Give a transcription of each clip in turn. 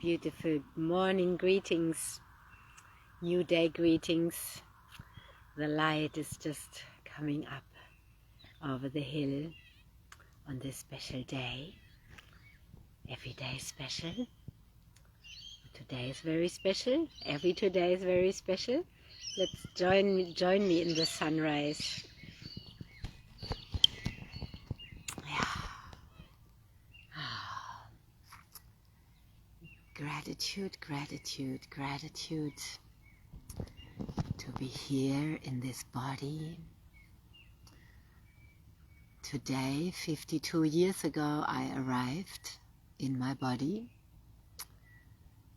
Beautiful morning greetings, new day greetings. The light is just coming up over the hill on this special day. Every day is special. Today is very special. Every today is very special. Let's join me in the sunrise. Gratitude, gratitude, gratitude to be here in this body. Today, 52 years ago, I arrived in my body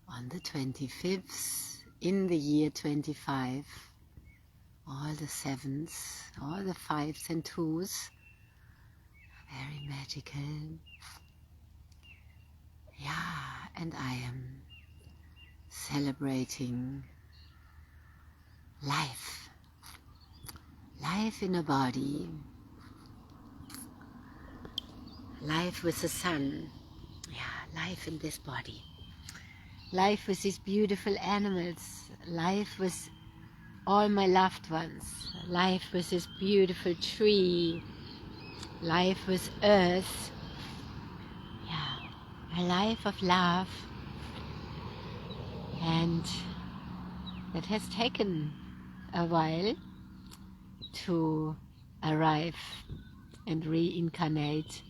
on the 25th in the year 25. All the sevens, all the fives and twos, very magical. Yeah, and I am celebrating life. Life in a body. Life with the sun. Yeah, life in this body. Life with these beautiful animals. Life with all my loved ones. Life with this beautiful tree. Life with earth. Yeah, a life of love. And that has taken a while to arrive and reincarnate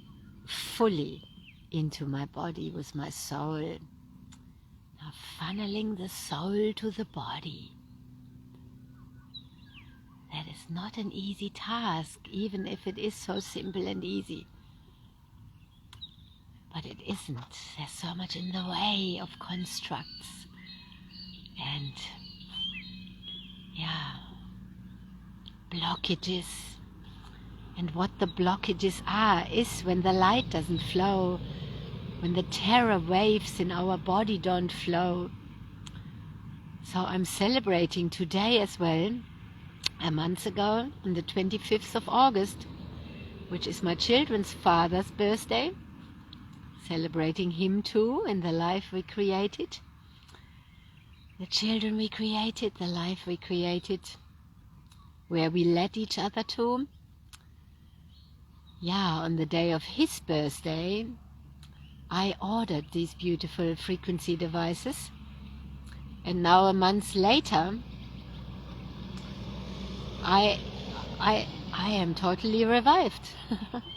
fully into my body with my soul. Now funneling the soul to the body. That is not an easy task, even if it is so simple and easy. But it isn't. There's so much in the way of constructs. And yeah, blockages. And what the blockages are is when the light doesn't flow, when the terror waves in our body don't flow. So I'm celebrating today as well, a month ago, on the 25th of August, which is my children's father's birthday, celebrating him too in the life we created, the children we created, the life we created, where we led each other to. Yeah, on the day of his birthday, I ordered these beautiful frequency devices, and now a month later, I am totally revived.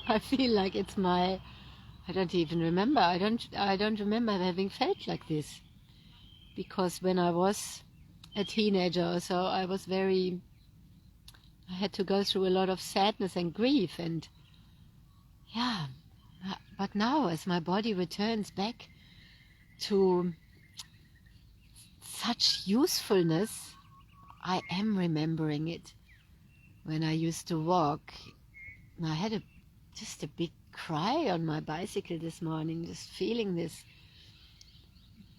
I feel like it's my, I don't even remember. I don't remember having felt like this, because when I was a teenager or so, I had to go through a lot of sadness and grief, and yeah. But now, as my body returns back to such usefulness, I am remembering it. When I used to walk, I had just a big cry on my bicycle this morning, just feeling this,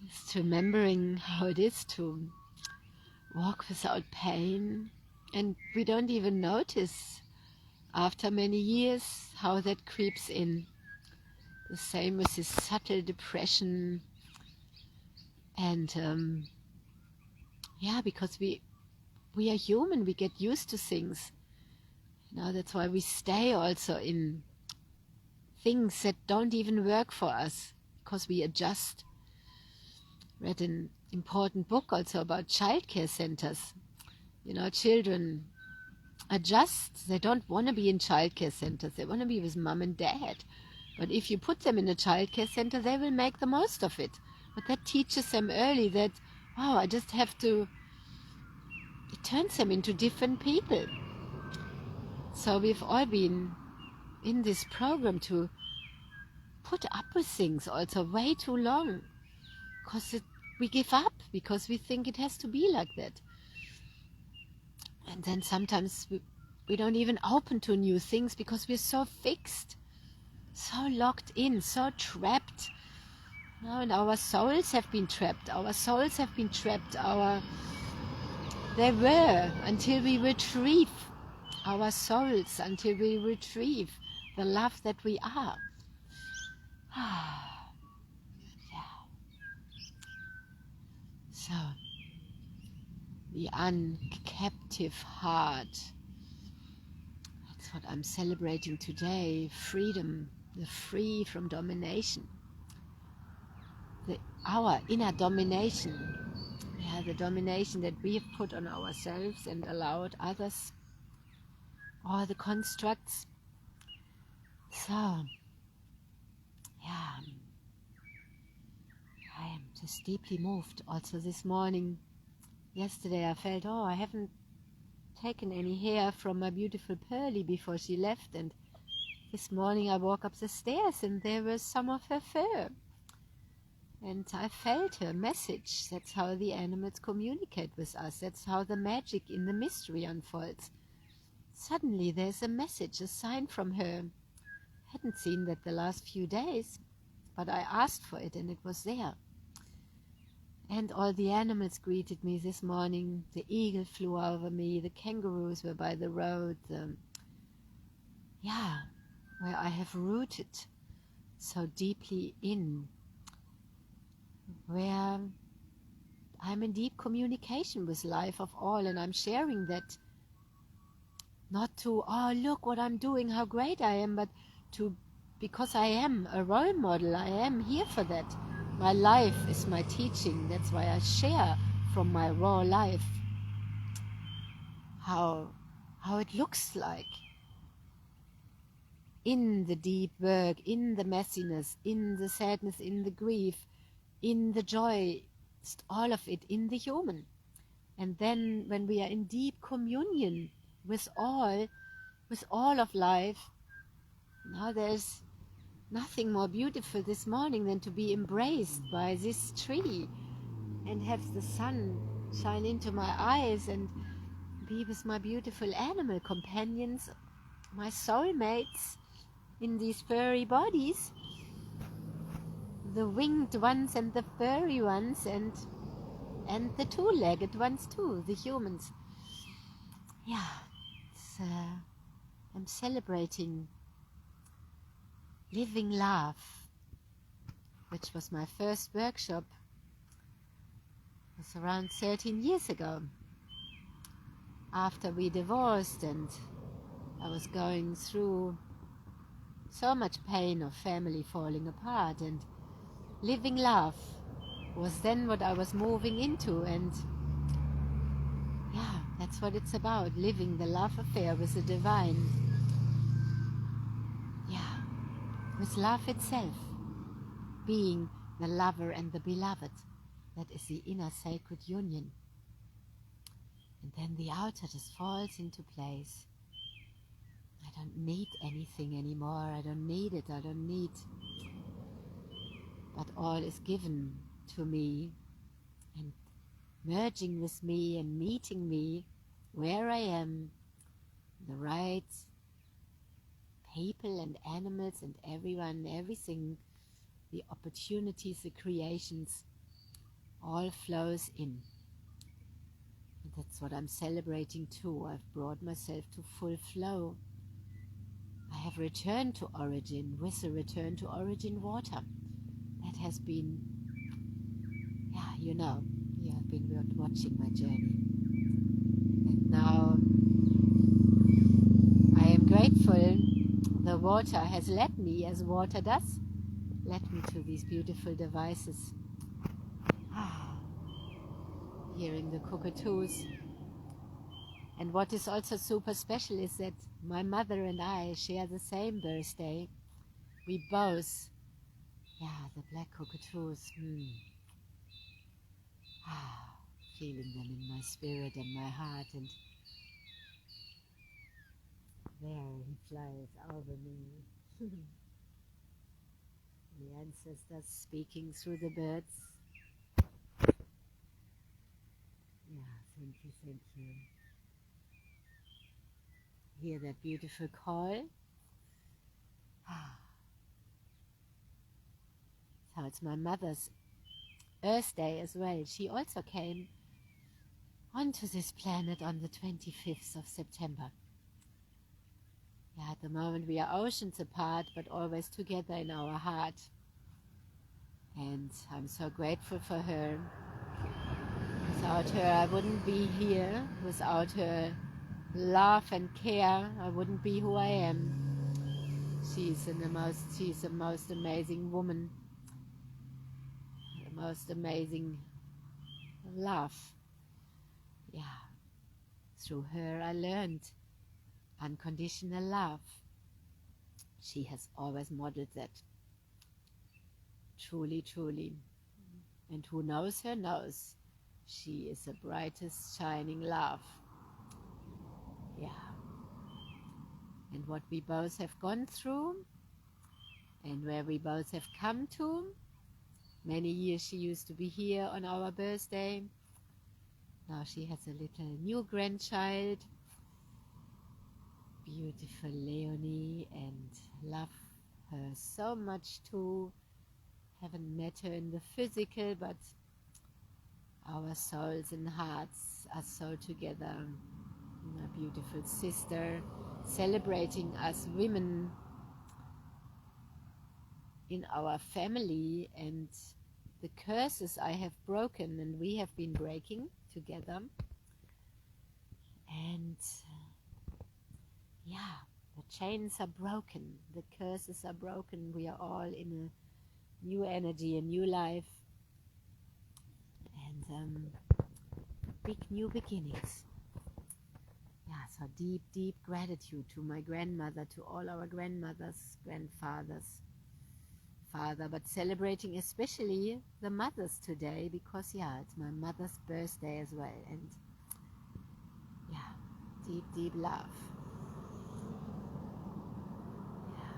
just remembering how it is to walk without pain. And we don't even notice after many years how that creeps in. The same with this subtle depression. And yeah, because we are human, we get used to things. That's why we stay also in things that don't even work for us, because we adjust. Read an important book also about childcare centers. Children adjust. They don't want to be in childcare centers. They want to be with mom and dad. But if you put them in a childcare center, they will make the most of it. But that teaches them early that, wow, I just have to, it turns them into different people. So we've all been in this program to put up with things also way too long, because we give up, because we think it has to be like that. And then sometimes we don't even open to new things because we're so fixed, so locked in, so trapped. And our souls have been trapped. Our souls have been trapped. They were, until we retrieve our souls, until we retrieve the love that we are. the uncaptive heart. That's what I'm celebrating today. Freedom, the free from domination. Our inner domination. Yeah, the domination that we have put on ourselves and allowed others, all the constructs. So, yeah, I am just deeply moved. Also this morning, yesterday I felt, oh, I haven't taken any hair from my beautiful Pearly before she left, and this morning I walked up the stairs and there was some of her fur. And I felt her message. That's how the animals communicate with us. That's how the magic in the mystery unfolds. Suddenly there's a message, a sign from her. Hadn't seen that the last few days, but I asked for it and it was there. And all the animals greeted me this morning. The eagle flew over me, the kangaroos were by the road. Where I have rooted so deeply in, where I'm in deep communication with life of all, and I'm sharing that not to, oh, look what I'm doing, how great I am, but to, because I am a role model, I am here for that. My life is my teaching. That's why I share from my raw life how it looks like in the deep work, in the messiness, in the sadness, in the grief, in the joy, all of it in the human. And then when we are in deep communion with all of life, now there's nothing more beautiful this morning than to be embraced by this tree and have the sun shine into my eyes and be with my beautiful animal companions, my soulmates in these furry bodies, the winged ones and the furry ones, and the two-legged ones too, the humans. Yeah, I'm celebrating living love, which was my first workshop. It was around 13 years ago, after we divorced, and I was going through so much pain of family falling apart, and living love was then what I was moving into. And yeah, that's what it's about, living the love affair with the divine. Yeah, with love itself, being the lover and the beloved. That is the inner sacred union. And then the outer just falls into place. I don't need anything anymore. I don't need it. I don't need. But all is given to me and merging with me and meeting me where I am, the right people and animals and everyone, everything, the opportunities, the creations, all flows in. And that's what I'm celebrating too. I've brought myself to full flow. I have returned to origin with the return to origin water. That has been, you have been watching my journey. And now I am grateful the water has led me, as water does, led me to these beautiful devices. Hearing the cockatoos. And what is also super special is that my mother and I share the same birthday. We both, the black cockatoos, feeling them in my spirit and my heart, and there he flies over me. The ancestors speaking through the birds. Thank you. Hear that beautiful call. So it's my mother's Earth Day as well. She also came onto this planet on the 25th of September. At the moment we are oceans apart, but always together in our heart. And I'm so grateful for her. Without her, I wouldn't be here. Without her love and care, I wouldn't be who I am. She's the most amazing woman, the most amazing love. Yeah, through her I learned unconditional love. She has always modeled that. Truly, truly. And who knows her knows. She is the brightest shining love. Yeah. And what we both have gone through and where we both have come to. Many years she used to be here on our birthday. Now she has a little new grandchild. Beautiful Leonie, and love her so much too. Haven't met her in the physical, but our souls and hearts are so together. My beautiful sister, celebrating us women in our family and the curses I have broken and we have been breaking together. And yeah, the chains are broken, the curses are broken. We are all in a new energy, a new life, and big new beginnings. Yeah, so deep, deep gratitude to my grandmother, to all our grandmothers, grandfathers, father, but celebrating especially the mothers today because, yeah, it's my mother's birthday as well. And yeah, deep, deep love. Yeah.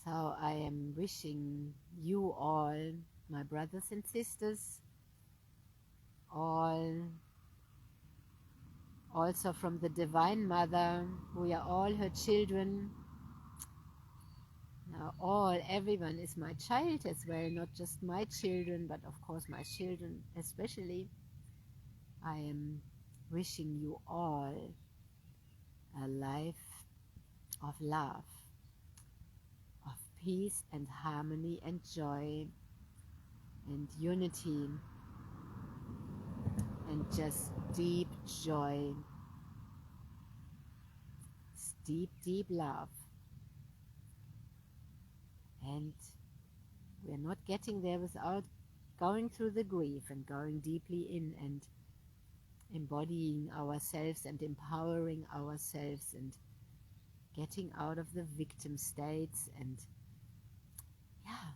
So I am wishing you all, my brothers and sisters, all also from the Divine Mother, we are all her children. Now everyone is my child as well, not just my children, but of course my children especially. I am wishing you all a life of love, of peace and harmony and joy and unity and just deep joy, deep, deep love. And we're not getting there without going through the grief and going deeply in and embodying ourselves and empowering ourselves and getting out of the victim states and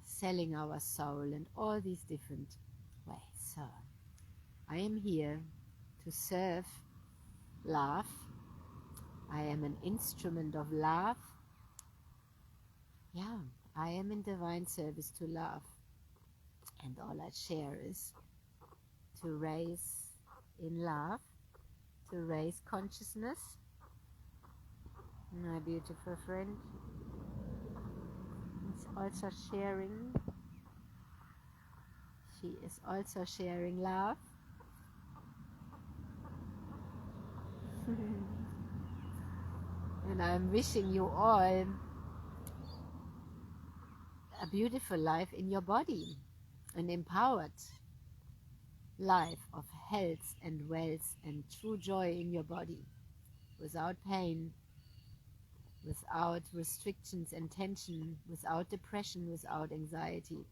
selling our soul and all these different ways. So I am here to serve love. I am an instrument of love. Yeah, I am in divine service to love. And all I share is to raise in love, to raise consciousness. My beautiful friend is also sharing. She is also sharing love. And I'm wishing you all a beautiful life in your body, an empowered life of health and wealth and true joy in your body, without pain, without restrictions and tension, without depression, without anxiety.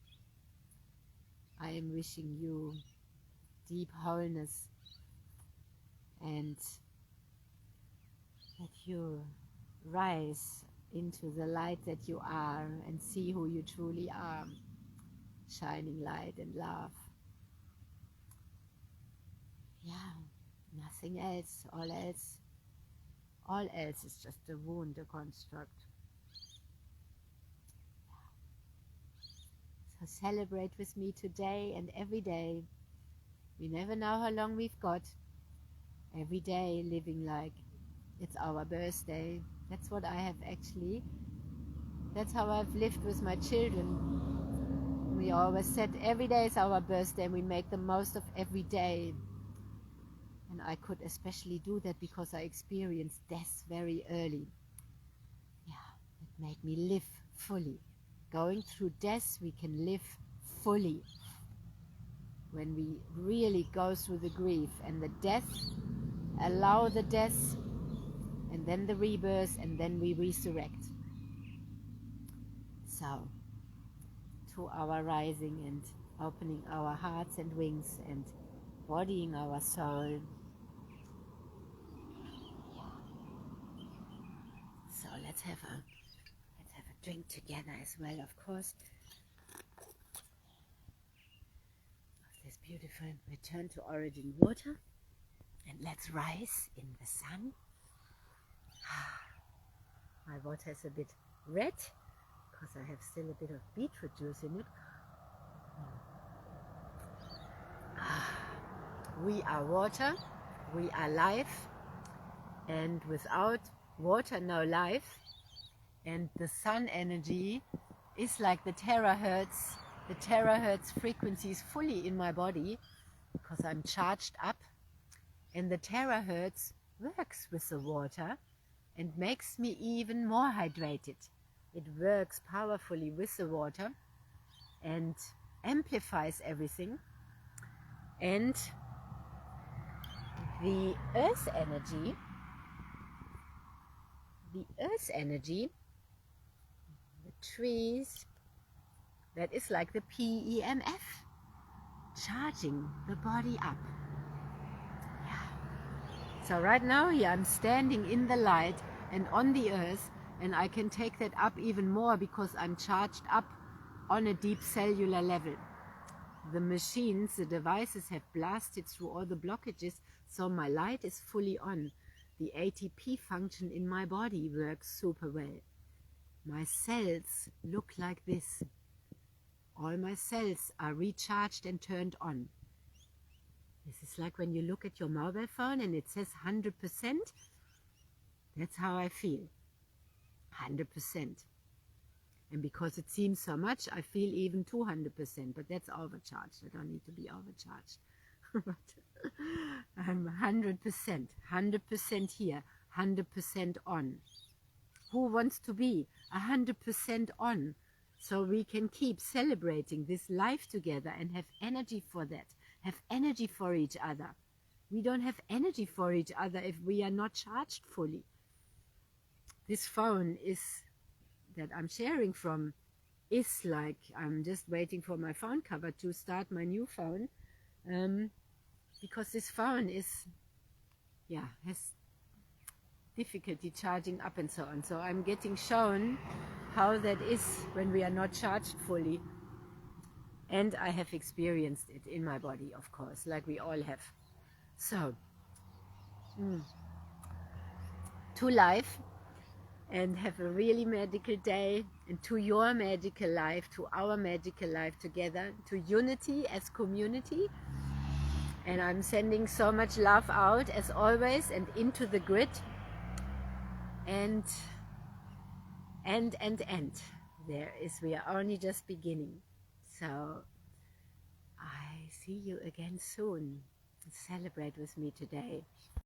I am wishing you deep wholeness and that you rise into the light that you are and see who you truly are, shining light and love. Yeah, nothing else. All else is just a wound, a construct. So celebrate with me today and every day. We never know how long we've got. Every day living like it's our birthday. That's what I have actually. That's how I've lived with my children. We always said every day is our birthday and we make the most of every day. And I could especially do that because I experienced death very early. Yeah, it made me live fully, going through death, we can live fully. When we really go through the grief and the death, allow the death, and then the rebirth, and then we resurrect. So, to our rising and opening our hearts and wings and bodying our soul. So let's have a drink together as well, of course. Of this beautiful return to origin water. And let's rise in the sun. My water is a bit red because I have still a bit of beetroot juice in it. We are water, we are life, and without water, no life. And the sun energy is like the terahertz. The terahertz frequency is fully in my body because I'm charged up. And the terahertz works with the water and makes me even more hydrated. It works powerfully with the water and amplifies everything. And the earth energy, the trees, that is like the PEMF, charging the body up. Yeah. So right now here I'm standing in the light and on the earth, and I can take that up even more because I'm charged up on a deep cellular level. The machines, the devices have blasted through all the blockages, so my light is fully on. The ATP function in my body works super well. My cells look like this. All my cells are recharged and turned on. This is like when you look at your mobile phone and it says 100%. That's how I feel. 100%. And because it seems so much, I feel even 200%, but that's overcharged. I don't need to be overcharged. But I'm 100% here, 100% on. Who wants to be 100% on? So we can keep celebrating this life together and have energy for that, have energy for each other. We don't have energy for each other if we are not charged fully. This phone that I'm sharing from is like, I'm just waiting for my phone cover to start my new phone, because this phone has difficulty charging up and so on. So I'm getting shown how that is when we are not charged fully. And I have experienced it in my body, of course, like we all have. So, to life, and have a really magical day, and to your magical life, to our magical life together, to unity as community. And I'm sending so much love out as always and into the grid. And we are only just beginning. So I see you again soon. Celebrate with me today.